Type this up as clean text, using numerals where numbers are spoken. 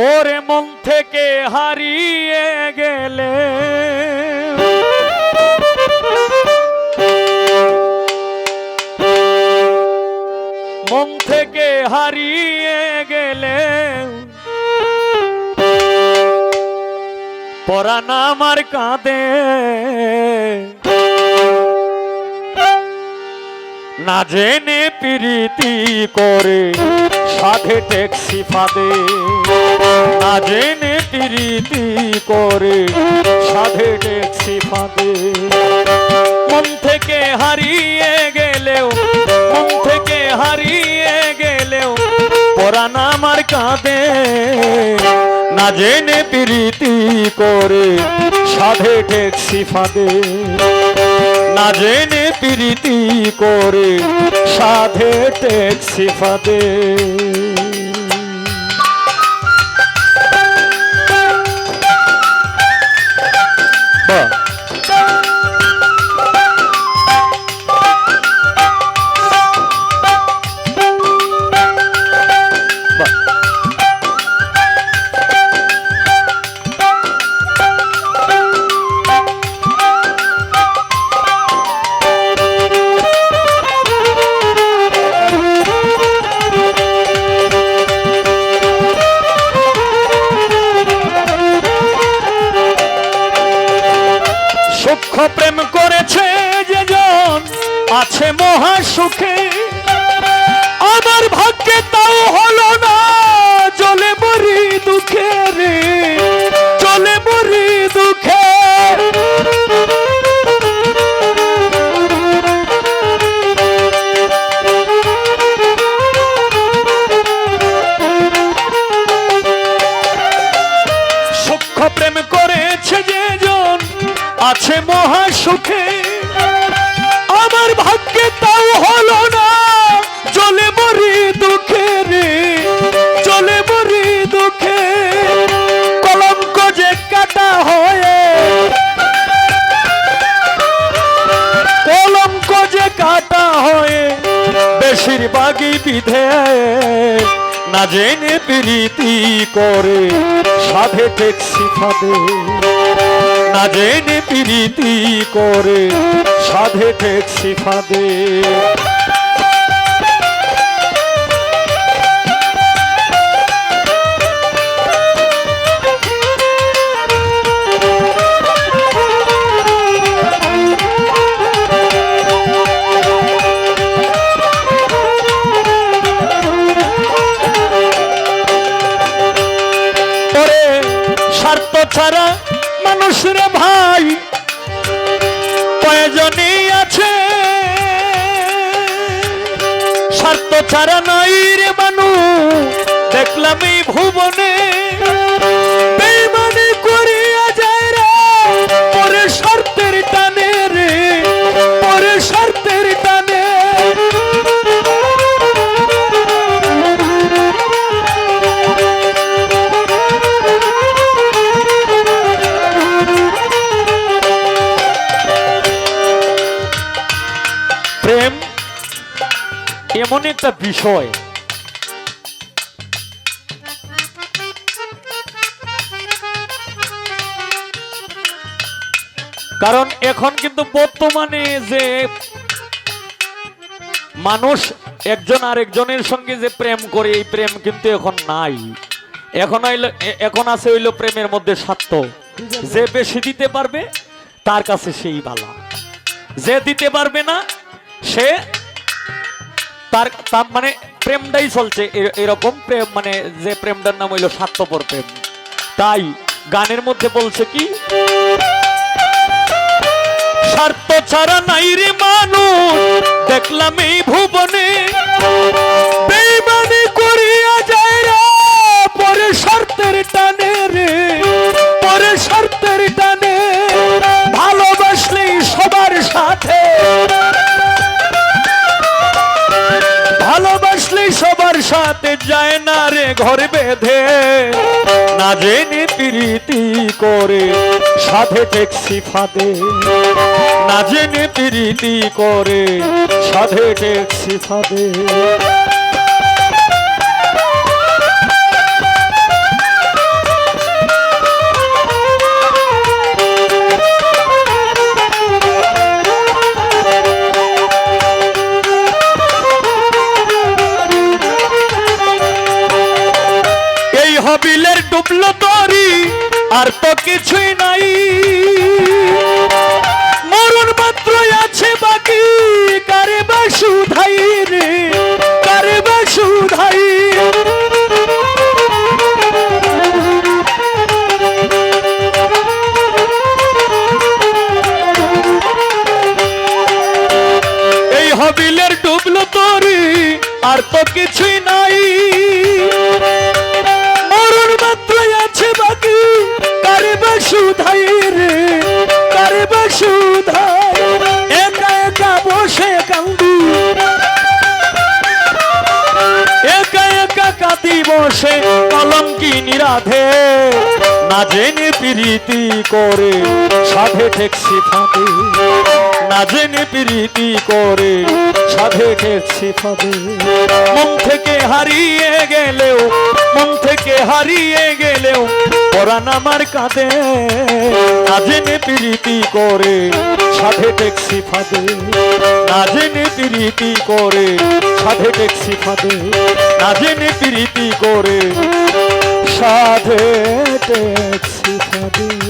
ওরে মন থেকে হারিয়ে গেলে মন থেকে হারিয়ে গেলে পরাণ আমার কাঁদে না জেনে প্রীতি করে সাধে ট্যাক্সি ফাঁদে না জেনে প্রীতি করে সাধে ট্যাক্সি ফাঁদে মন থেকে হারিয়ে গেলেও মন থেকে হারিয়ে গেলেও পরাণ আমার কাঁদে না জেনে প্রীতি করে সাধে ট্যাক্সি ফাঁদে না জেনে প্রীতি করে সাধে ট্যাক্সি ফাঁদে প্রেম করেছে যেজন আছে মহা সুখে আমার ভাগ্যে তাও হলো না চলে মরি দুঃখে রে চলে মরি দুঃখে সূক্ষ্ম প্রেম করেছে যেজন আছে মহা সুখে আমার ভাগ্যে তাও হলো না চলে মরি দুঃখে রে চলে মরি দুঃখে কলঙ্ক যে কাটা হয়ে কলঙ্ক যে কাটা হয়ে বেশিরভাগই বিধে না জেনে প্রীতি করে সাধে ট্যাক্সি ফাঁদে না জেনে প্রীতি করে সাধে ট্যাক্সি ফাঁদে স্বার্থ ছাড়া মানুষ রে ভাই কয়জনই আছে স্বার্থ ছাড়া নাই রে মানুষ দেখলাম এই ভুবনে বেইমানি করিয়া যায় রে পরে স্বার্থের টানে রে পরে স্বার্থের টানে প্রেম এমন একটা বিষয় কারণ এখন কিন্তু বর্তমানে যে মানুষ একজন আরেকজনের সঙ্গে যে প্রেম করে এই প্রেম কিন্তু এখন নাই এখন আছে হইল প্রেমের মধ্যে স্বার্থ যে বেশি দিতে পারবে তার কাছে সেই ভালো যে দিতে পারবে না সে তার মানে প্রেমটাই চলছে এরকম প্রেম মানে যে প্রেমটার নাম হইল স্বার্থপর প্রেম তাই গানের মধ্যে বলছে কি স্বার্থ ছাড়া নাই রে মানুষ দেখলাম এই ভুবনে বেইমানি করিয়া যায় রে পরে স্বার্থের টানে রে মাঝে ঘর বেঁধে না জেনে প্রীতি করে সাধে ট্যাক্সি ফাঁদে না জেনে প্রীতি করে সাধে ট্যাক্সি ফাঁদে হাবিলের ডুবলো তরি আর তো কিছুই নাই মরণ মাত্র আছে বাকি কারে বা সুধাই রে কারে বা সুধাই এই হাবিলের ডুবলো তরি আর তো কিছুই নাই সুধাই রে কারে বা সুধাই একা একা বসে কান্দি একা একা কাঁদি বসে কলঙ্কিনী রাধে না জেনে প্রীতি করে সাধে ট্যাক্সি ফাঁদে না জেনে প্রীতি করে সাধে ট্যাক্সি ফাঁদে মন থেকে হারিয়ে গেলেও মন থেকে হারিয়ে গেলেও পরাণ আমার কাঁদে না জেনে প্রীতি করে সাধে ট্যাক্সি ফাঁদে না জেনে প্রীতি করে সাধে ট্যাক্সি ফাঁদে না জেনে প্রীতি করে সাধে ট্যাক্সি ফাঁদে